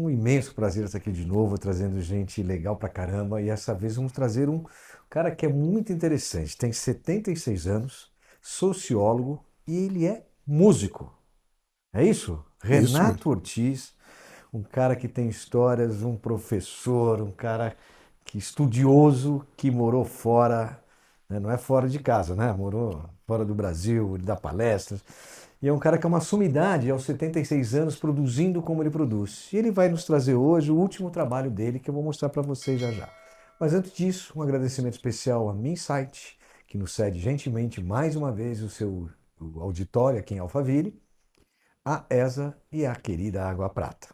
um imenso prazer estar aqui de novo, trazendo gente legal pra caramba. E essa vez vamos trazer um cara que é muito interessante. Tem 76 anos, sociólogo e ele é músico. É isso? Isso mesmo. Renato Ortiz, um cara que tem histórias, um professor, um cara que estudioso, que morou fora, né? Não é fora de casa, né? Morou fora do Brasil, ele dá palestras. E é um cara que é uma sumidade aos 76 anos produzindo como ele produz. E ele vai nos trazer hoje o último trabalho dele que eu vou mostrar para vocês já já. Mas antes disso, um agradecimento especial a Minsight, que nos cede gentilmente mais uma vez o auditório aqui em Alphaville, a ESA e a querida Água Prata.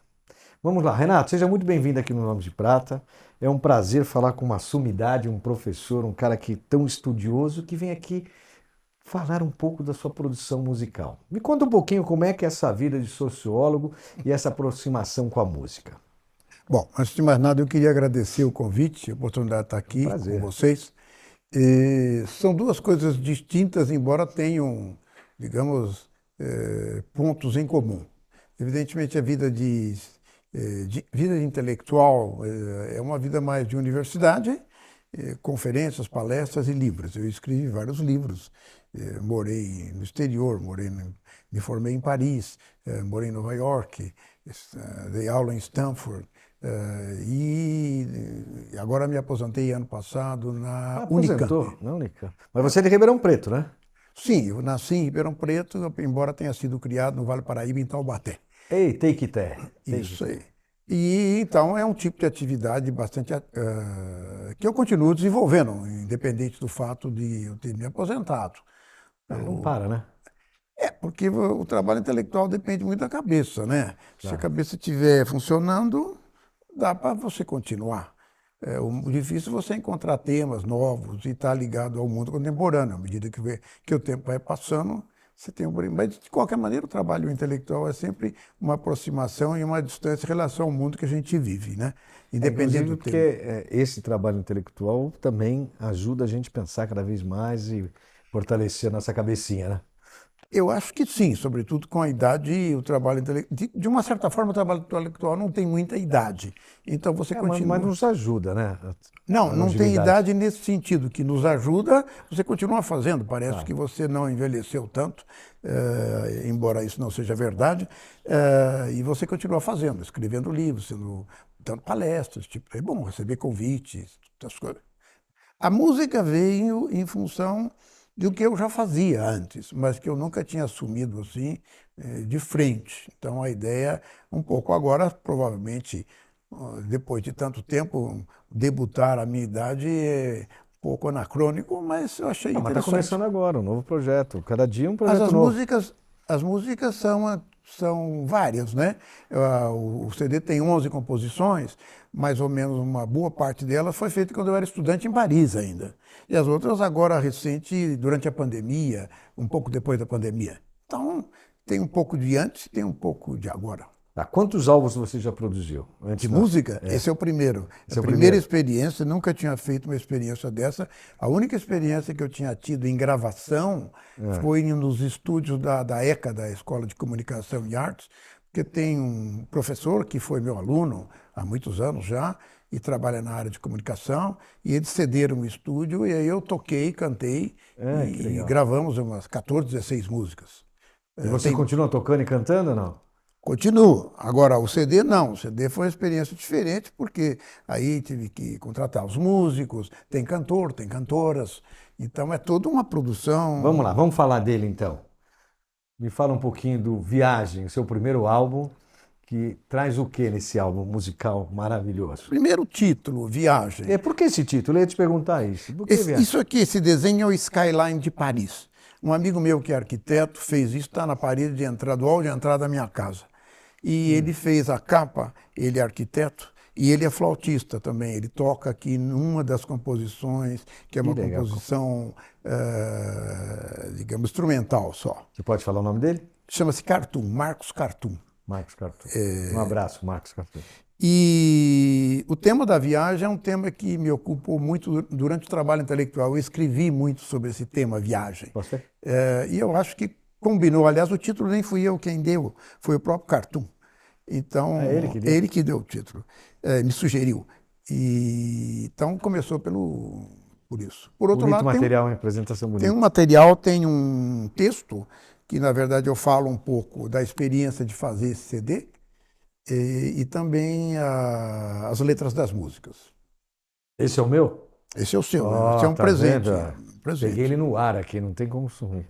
Vamos lá, Renato, seja muito bem-vindo aqui no Nome de Prata. É um prazer falar com uma sumidade, um professor, um cara que tão estudioso que vem aqui falar um pouco da sua produção musical. Me conta um pouquinho como é que é essa vida de sociólogo e essa aproximação com a música. Bom, antes de mais nada, eu queria agradecer o convite, a oportunidade de estar É um aqui com prazer. vocês. São duas coisas distintas, embora tenham, digamos, pontos em comum. Evidentemente, a vida vida de intelectual é uma vida mais de universidade, conferências, palestras e livros. Eu escrevi vários livros, morei no exterior, me formei em Paris, morei em Nova York, dei aula em Stanford. E agora me aposentei ano passado na Ah, Unicamp. aposentou, não, Nica. Mas você é de Ribeirão Preto, né? Sim, eu nasci em Ribeirão Preto, embora tenha sido criado no Vale do Paraíba, em Taubaté. Ei, take it there. Take it Isso aí. there. E então é um tipo de atividade bastante que eu continuo desenvolvendo, independente do fato de eu ter me aposentado. Ah, não para, né? Porque o trabalho intelectual depende muito da cabeça, né? Se a Claro. cabeça estiver funcionando, dá para você continuar. O difícil é você encontrar temas novos e estar ligado ao mundo contemporâneo. À medida que o tempo vai passando, você tem um. Mas, de qualquer maneira, o trabalho intelectual é sempre uma aproximação e uma distância em relação ao mundo que a gente vive, né? É, Independente inclusive do porque tema. esse trabalho intelectual também ajuda a gente a pensar cada vez mais e fortalecer a nossa cabecinha, né? Eu acho que sim, sobretudo com a idade, o trabalho intelectual. De uma certa forma, o trabalho intelectual não tem muita idade. Então você É, mas continua. nos ajuda, né? Não, A não tem longevidade. idade nesse sentido, que nos ajuda, você continua fazendo. Parece que Claro. você não envelheceu tanto, embora isso não seja verdade, e você continua fazendo, escrevendo livros, dando palestras, tipo, é bom receber convites, essas coisas. A música veio em função do que eu já fazia antes, mas que eu nunca tinha assumido assim, de frente. Então a ideia, um pouco agora, provavelmente, depois de tanto tempo, debutar à minha idade é um pouco anacrônico, mas eu achei Não, mas está interessante. começando agora um novo projeto. Cada dia um Mas projeto novo. as músicas são várias, né? O CD tem 11 composições, mais ou menos uma boa parte delas foi feita quando eu era estudante em Paris ainda. E as outras agora recente, durante a pandemia, um pouco depois da pandemia. Então, tem um pouco de antes e tem um pouco de agora. Tá, quantos álbuns você já produziu antes De da? música, É, esse é o primeiro. A esse é o primeira primeiro. experiência, nunca tinha feito uma experiência dessa. A única experiência que eu tinha tido em gravação É. foi nos estúdios da ECA, da Escola de Comunicação e Artes, porque tem um professor que foi meu aluno há muitos anos já, e trabalha na área de comunicação, e eles cederam o estúdio, e aí eu toquei, cantei, É, que e legal. gravamos umas 14, 16 músicas. E você Tem continua tocando e cantando ou não? Continuo. Agora, o CD não. O CD foi uma experiência diferente, porque aí tive que contratar os músicos, tem cantor, tem cantoras. Então é toda uma Vamos lá, produção. vamos falar dele então. Me fala um pouquinho do Viagem, o seu primeiro álbum, que traz o que nesse álbum musical maravilhoso? Primeiro título, Viagem. É, por que esse título? Eu ia te perguntar isso. Por que Viagem? Isso aqui, esse desenho é o Skyline de Paris. Um amigo meu que é arquiteto fez isso, está na parede de entrada, do hall de entrada da minha casa. E ele fez a capa, ele é arquiteto, e ele é flautista também. Ele toca aqui numa das composições, que é Que uma legal. composição, digamos, instrumental só. Você pode falar o nome dele? Chama-se Cartoon, Marcos Cartoon. Marcos Cartu. Um abraço, Marcos Cartu. E o tema da viagem é um tema que me ocupou muito durante o trabalho intelectual. Eu escrevi muito sobre esse tema, viagem. Você? E eu acho que combinou. Aliás, o título nem fui eu quem deu, foi o próprio Cartoon. Então, É ele que deu? ele que deu o título, me sugeriu. E, então, começou por isso. Por outro Bonito lado, material, hein? Apresentação tem um bonita. material, tem um texto, que na verdade eu falo um pouco da experiência de fazer esse CD, e também as letras das músicas. Esse é o meu? Esse é o seu, né? Esse é Ó, um tá presente. vendo? Um presente. Peguei ele no ar aqui, não tem como sumir.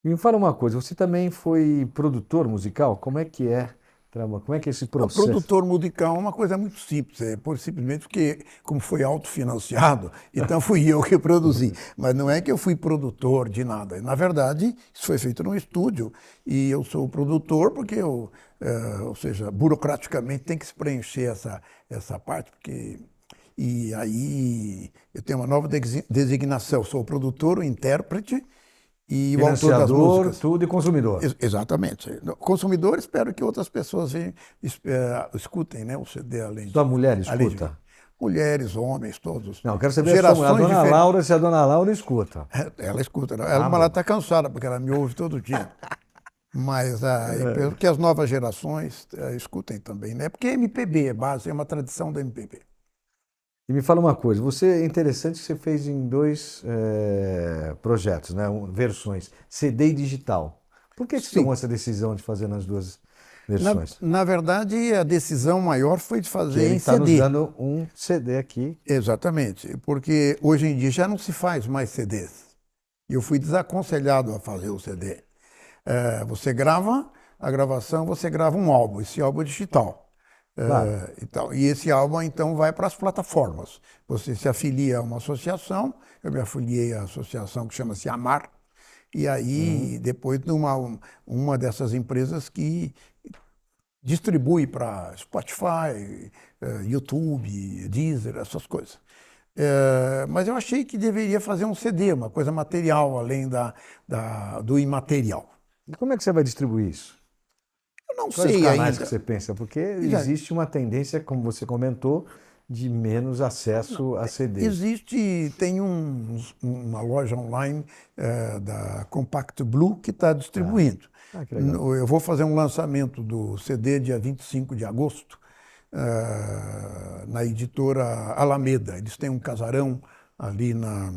E me fala uma coisa, você também foi produtor musical? Como é que é? Como é que é esse O processo? produtor musical é uma coisa muito simples, simplesmente porque, como foi autofinanciado, então fui eu que produzi. Mas não é que eu fui produtor de nada. Na verdade, isso foi feito num estúdio e eu sou o produtor porque ou seja, burocraticamente tem que se preencher essa parte, porque. E aí eu tenho uma nova designação, sou o produtor, o intérprete e o autor das Financiador, músicas. tudo e consumidor. Exatamente. Consumidor, espero que outras pessoas escutem, né, o CD Sua mulher além de escuta? mulheres, homens, todos. Não, eu quero saber a Gerações dona diferentes. Laura, se a dona Laura escuta. Ela escuta, né? Ah, Mas ela bom. está cansada, porque ela me ouve todo dia. Mas eu penso que as novas gerações escutem também, né? Porque MPB é base, é uma tradição da MPB. E me fala uma coisa, você é interessante que você fez em dois projetos, né? Versões, CD e digital. Por que você Sim. tomou essa decisão de fazer nas duas versões? Na verdade, a decisão maior foi de Que fazer ele em está nos CD. dando um CD aqui. Exatamente, porque hoje em dia já não se faz mais CDs. E eu fui desaconselhado a fazer o CD. Você grava a gravação, você grava um álbum, esse álbum é digital. Claro. E esse álbum, então, vai para as plataformas. Você se afilia a uma associação, eu me afiliei à associação que chama-se Amar, e aí, depois, uma dessas empresas que distribui para Spotify, YouTube, Deezer, essas coisas. Mas eu achei que deveria fazer um CD, uma coisa material, além do imaterial. E como é que você vai distribuir isso? Eu não Quais os sei canais ainda. que você pensa? Porque existe uma tendência, como você comentou, de menos acesso a CDs. Tem uma loja online da Compact Blue que está distribuindo. Ah, que legal. Eu vou fazer um lançamento do CD dia 25 de agosto na editora Alameda. Eles têm um casarão ali na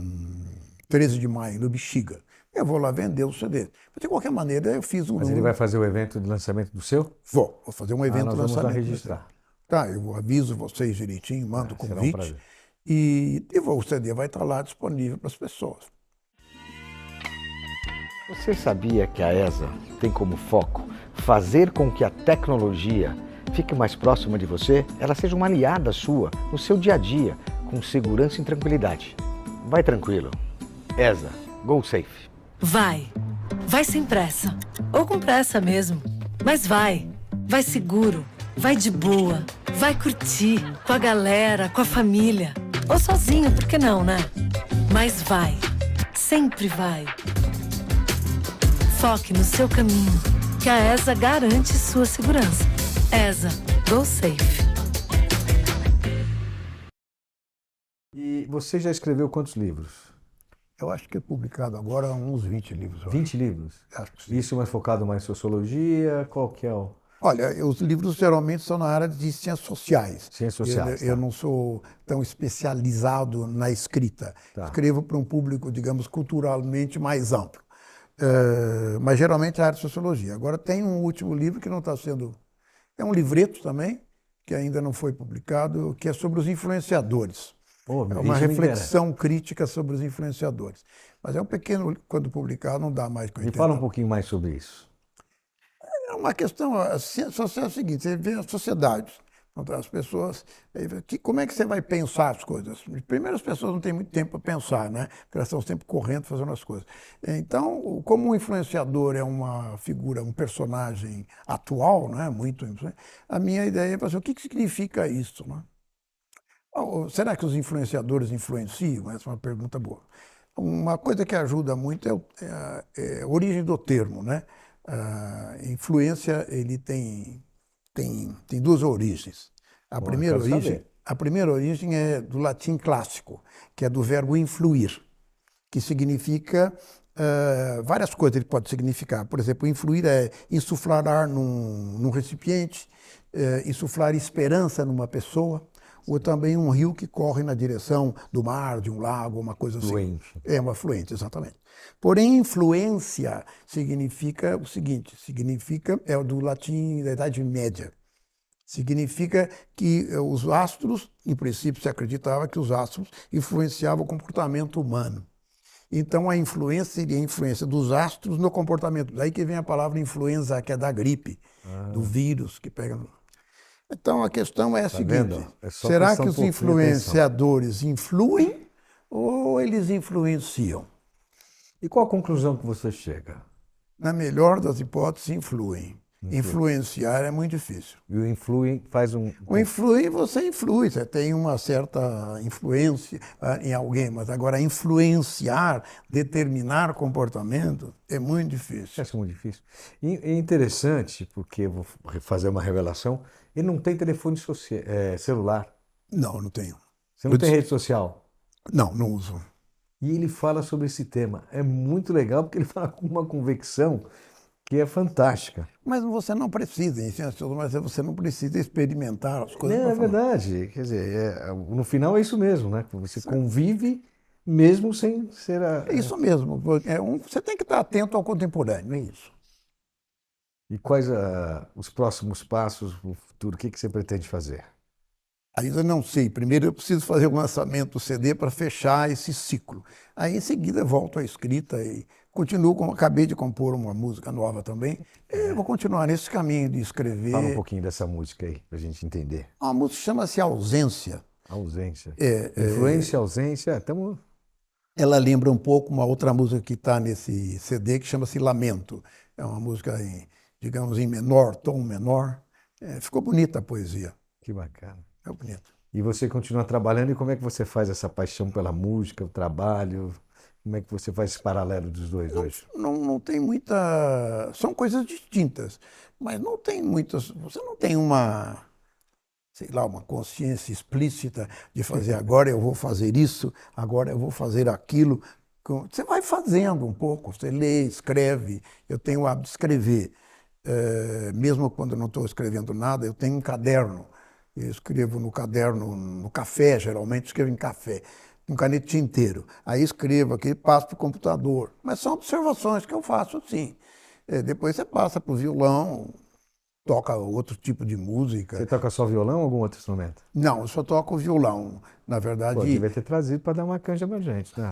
13 de maio, no Bexiga. Eu vou lá vender o CD. Mas, de qualquer maneira, eu fiz um Mas ele vai fazer o evento de lançamento do seu? Vou fazer um evento nós de vamos lá lançamento. registrar. Tá, eu aviso vocês direitinho, mando o será um convite. prazer. O CD vai estar lá disponível para as pessoas. Você sabia que a ESA tem como foco fazer com que a tecnologia fique mais próxima de você? Ela seja uma aliada sua no seu dia a dia, com segurança e tranquilidade. Vai tranquilo. ESA, go safe. Vai. Vai sem pressa. Ou com pressa mesmo. Mas vai. Vai seguro. Vai de boa. Vai curtir. Com a galera, com a família. Ou sozinho, por que não, né? Mas vai. Sempre vai. Foque no seu caminho, que a ESA garante sua segurança. ESA, go safe. E você já escreveu quantos livros? Eu acho que é publicado agora uns 20 livros. 20 livros? Acho que sim. Isso mais focado mais em sociologia? Qual que é o... Olha, os livros geralmente são na área de ciências sociais. Ciências sociais, Eu tá. não sou tão especializado na escrita. Tá. Escrevo para um público, digamos, culturalmente mais amplo. Mas geralmente é a área de sociologia. Agora tem um último livro que não está sendo... É um livreto também, que ainda não foi publicado, que é sobre os influenciadores. Pô, É uma isso me reflexão crítica sobre os influenciadores. Mas é um pequeno, quando publicado, não dá mais que Me 80. fala um pouquinho mais sobre isso. É uma questão, a ciência social é o seguinte, você vê as sociedades, as pessoas, como é que você vai pensar as coisas? Primeiro, as pessoas não têm muito tempo para pensar, né? Porque elas estão sempre correndo, fazendo as coisas. Então, como o influenciador é uma figura, um personagem atual, né? Muito influente, a minha ideia é fazer o que significa isso, né? Será que os influenciadores influenciam? Essa é uma pergunta boa. Uma coisa que ajuda muito é a origem do termo, né? A influência, ele tem duas origens. A primeira origem é do latim clássico, que é do verbo influir, que significa várias coisas ele pode significar. Por exemplo, influir é insuflar ar num recipiente, insuflar esperança numa pessoa, ou também um rio que corre na direção do mar, de um lago, uma coisa assim. Fluente. É uma fluente, exatamente. Porém, influência significa o seguinte, é do latim da Idade Média. Significa que os astros, em princípio se acreditava que os astros influenciavam o comportamento humano. Então a influência seria a influência dos astros no comportamento. Daí que vem a palavra influenza, que é da gripe, do vírus que pega no... Então a questão é a seguinte, vendo? É só será prestar que um os pouquinho de influenciadores influem ou eles influenciam? E qual a conclusão que você chega? Na melhor das hipóteses, influem. Influenciar é muito difícil. E o influi faz um... O influir, você influi, você tem uma certa influência em alguém, mas agora influenciar, determinar comportamento é muito difícil. Acho muito difícil. E é interessante, porque eu vou fazer uma revelação, ele não tem telefone celular. Não, não tenho. Você não tem rede social. Não, não uso. E ele fala sobre esse tema. É muito legal, porque ele fala com uma convicção que é fantástica. Mas você não precisa, mas você não precisa experimentar as coisas. É verdade. Quer dizer, no final é isso mesmo, né? Você convive mesmo sem ser a... É isso mesmo. Você tem que estar atento ao contemporâneo, é isso. E quais os próximos passos, o futuro? O que você pretende fazer? Ainda não sei. Primeiro eu preciso fazer o lançamento do CD para fechar esse ciclo. Aí em seguida volto à escrita e continuo, acabei de compor uma música nova também. Eu vou continuar nesse caminho de escrever. Fala um pouquinho dessa música aí, para a gente entender. A música chama-se Ausência. Ausência. Influência, ausência, estamos... Ela lembra um pouco uma outra música que está nesse CD que chama-se Lamento. É uma música, digamos, em menor, tom menor. Ficou bonita a poesia. Que bacana. É bonito. E você continua trabalhando, e como é que você faz essa paixão pela música, o trabalho? Como é que você faz esse paralelo dos dois hoje? Não tem muita... São coisas distintas, mas não tem muitas... Você não tem uma, sei lá, uma consciência explícita de fazer agora eu vou fazer isso, agora eu vou fazer aquilo. Você vai fazendo um pouco, você lê, escreve. Eu tenho o hábito de escrever. Mesmo quando não estou escrevendo nada, eu tenho um caderno. Eu escrevo no caderno, no café, geralmente escrevo em café, com caneta tinteiro. Aí escrevo aqui, passo para o computador. Mas são observações que eu faço, sim. Depois você passa para o violão, toca outro tipo de música. Você toca só violão ou algum outro instrumento? Não, eu só toco violão. Na verdade... Pô, devia ter trazido para dar uma canja pra gente, né?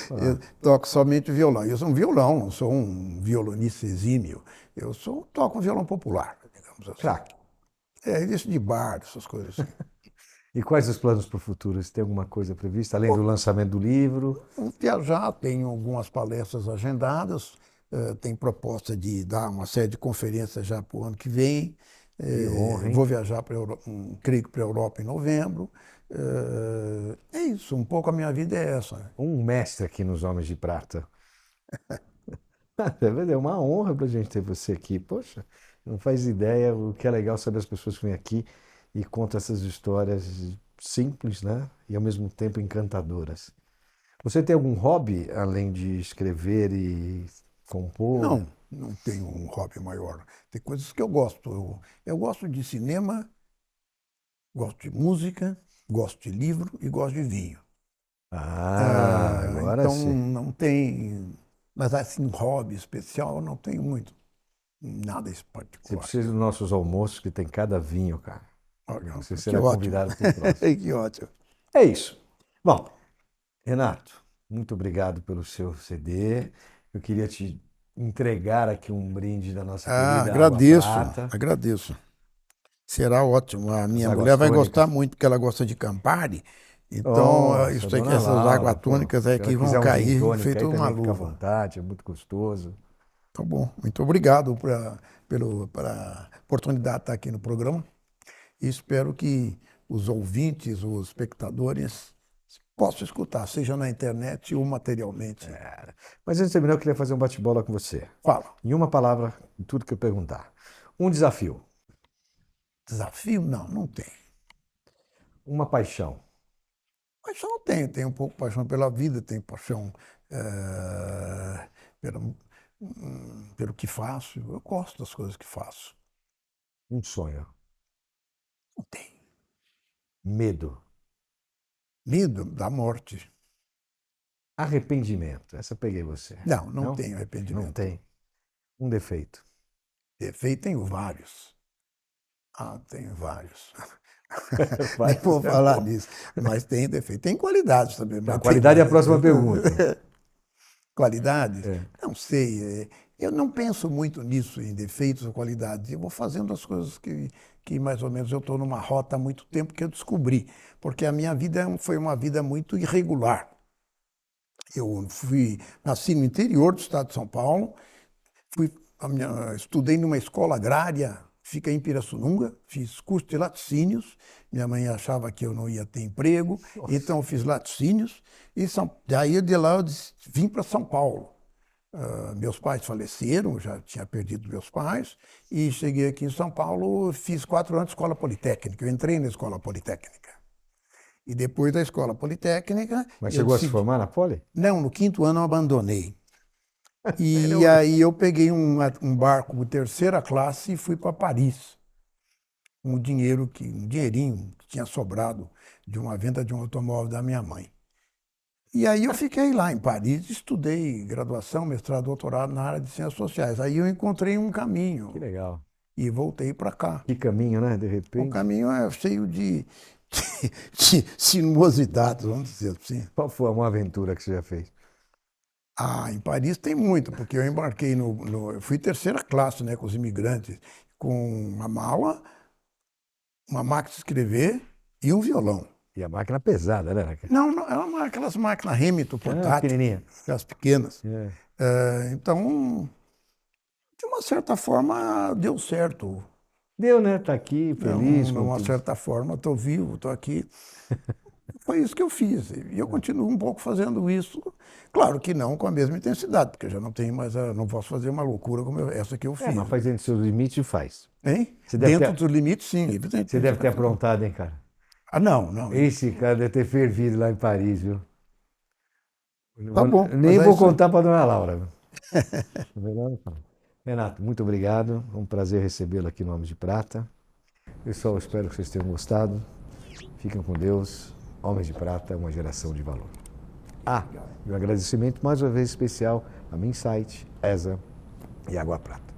Eu toco somente violão. Eu sou um violão, não sou um violonista exímio. Eu toco um violão popular, digamos assim. Claro. Isso de bar, essas coisas assim. E quais os planos para o futuro? Você tem alguma coisa prevista, além do lançamento do livro? Viajar, tenho algumas palestras agendadas, tem proposta de dar uma série de conferências já para o ano que vem. Que honra, hein? Vou viajar creio que para a Europa em novembro. É isso, um pouco a minha vida é essa. Um mestre aqui nos Homens de Prata. É uma honra para a gente ter você aqui. Poxa, não faz ideia o que é legal saber as pessoas que vêm aqui e contam essas histórias simples, né? E ao mesmo tempo encantadoras. Você tem algum hobby além de escrever e compor? Não tenho um hobby maior. Tem coisas que eu gosto. Eu gosto de cinema, gosto de música, gosto de livro e gosto de vinho. Agora então, sim. não tem... Mas assim, hobby especial eu não tenho muito. Nada Você particular. precisa dos nossos almoços, que tem cada vinho, cara. Olha, Você que será ótimo. convidado para o próximo. Que ótimo. É isso. Bom, Renato, muito obrigado pelo seu CD. Eu queria te entregar aqui um brinde da nossa querida agradeço, Água Prata. agradeço. Será ótimo. A minha As mulher vai águas gostar muito, porque ela gosta de Campari. Então, Nossa, isso aqui, dona essas Laura, águas pô, tônicas se aqui ela vão quiser um cair gin tônica feito aí uma também, fica à luva. vontade, é muito gostoso. Tá bom. Muito obrigado pela oportunidade de estar aqui no programa. E espero que os ouvintes, os espectadores, possam escutar, seja na internet ou materialmente. Mas antes de terminar, eu queria fazer um bate-bola com você. Fala. Em uma palavra, em tudo que eu perguntar. Um desafio. Desafio? Não tem. Uma paixão. Paixão não tem. Tenho um pouco de paixão pela vida, tenho paixão pelo que faço. Eu gosto das coisas que faço. Um sonho. Não tenho Medo. medo da morte. Arrependimento. Essa eu peguei você. Não tenho arrependimento. Não tem. Um defeito. Defeito tenho vários. Tenho vários. Vai, Nem vou falar nisso. Mas tem defeito. Tem qualidades também. A qualidade é a próxima pergunta. Qualidades? É. Não sei. Eu não penso muito nisso, em defeitos ou qualidades. Eu vou fazendo as coisas que mais ou menos eu estou numa rota há muito tempo que eu descobri. Porque a minha vida foi uma vida muito irregular. Eu nasci no interior do estado de São Paulo, estudei numa escola agrária, fica em Pirassununga, fiz curso de laticínios. Minha mãe achava que eu não ia ter emprego, então eu fiz laticínios. Daí de lá eu vim para São Paulo. Meus pais faleceram, já tinha perdido meus pais, e cheguei aqui em São Paulo, fiz 4 anos de escola politécnica. Eu entrei na escola politécnica. E depois da escola politécnica... Mas chegou a se formar na Poli? Não, no 5º ano eu abandonei. E aí eu peguei um barco de 3ª classe e fui para Paris. Um dinheirinho que tinha sobrado de uma venda de um automóvel da minha mãe. E aí eu fiquei lá em Paris, estudei graduação, mestrado, doutorado na área de ciências sociais. Aí eu encontrei um caminho. Que legal. E voltei para cá. Que caminho, né? De repente. O caminho é cheio de sinuosidades, vamos dizer assim. Qual foi uma aventura que você já fez? Em Paris tem muito, porque eu embarquei eu fui 3ª classe, né, com os imigrantes, com uma mala, uma máquina de escrever e um violão. E a máquina pesada, né? Não, era aquelas máquinas Remington portáteis, pequenininha. aquelas pequenas. É. Então, de uma certa forma, deu certo. Deu, né? Tá aqui, feliz. De uma certa forma, estou vivo, estou aqui. Foi isso que eu fiz. E eu continuo um pouco fazendo isso. Claro que não com a mesma intensidade, porque eu já não tenho mais, não posso fazer uma loucura como essa que eu fiz. Mas faz dentro dos seus limites, faz. Hein? Dentro Dentro dos limites, sim, evidente. Você deve ter aprontado, hein, cara? Não. Esse cara deve ter fervido lá em Paris, viu? Tá bom. Nem mas vou é isso. contar para dona Laura. Renato, muito obrigado. É um prazer recebê-lo aqui no Homens de Prata. Pessoal, espero que vocês tenham gostado. Fiquem com Deus. Homens de Prata é uma geração de valor. E um agradecimento mais uma vez especial a Minsight, ESA e Água Prata.